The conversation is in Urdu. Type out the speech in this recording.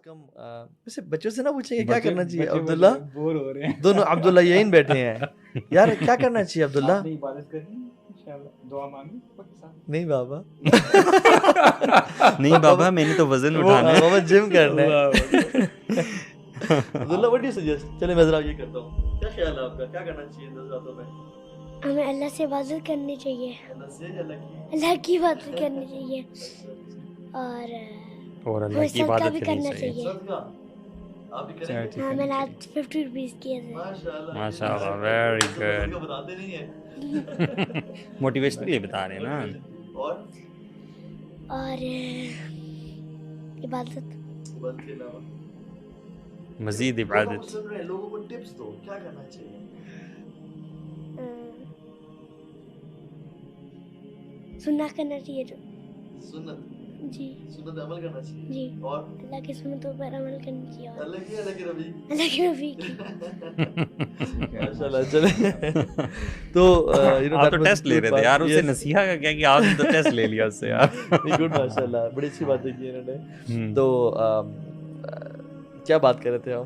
کم ویسے بچوں سے نہ پوچھیں کہ کیا کرنا چاہیے. عبداللہ بور ہو رہے ہیں دونوں عبداللہ یہی بیٹھے ہیں یار, کیا کرنا چاہیے عبداللہ؟ عبادت کرنی انشاءاللہ, دعا مانگی نہیں بابا نہیں بابا میں نے تو وزن اٹھانا ہے, بابا جم کرنا ہے. عبداللہ what do you suggest؟ چلے میں ذرا یہ کرتا ہوں, کیا خیال ہے آپ کا, کیا کرنا چاہیے 10 راتوں میں؟ ہمیں اللہ سے عبادت کرنی چاہیے, اللہ سے یا اللہ کی؟ اللہ کی عبادت کرنی چاہیے, اور اللہ کی عبادت بھی کرنی کرنا چاہیے. صدقہ آپ بھی کریں گے؟ ہاں میں نے آج 50 روپیز کیے تھے. ماشاء اللہ, ویری گڈ. بتاتے نہیں ہیں موٹیویشنل یہ بتا رہے ہیں نا. اور عبادت کے علاوہ مزید عبادت. سن رہے ہیں, لوگوں کو ٹپس دو, کیا کرنا چاہیے؟ سننا کرنا چاہیے, سنت جی سنت عمل کرنا چاہیے جی, اور اللہ کی سنتوں پر عمل کرنا چاہیے, اور اللہ کی ربی اللہ کے نبی کی. ماشاءاللہ. چلے تو آپ تو ٹیسٹ لے رہے تھے یار, اس سے نصیحت کا کیا کہ آپ نے تو ٹیسٹ لے لیا اس سے یار. گڈ, ماشاءاللہ, بڑی اچھی باتیں کی انہوں نے. تو کیا بات کر رہے تھے ہم؟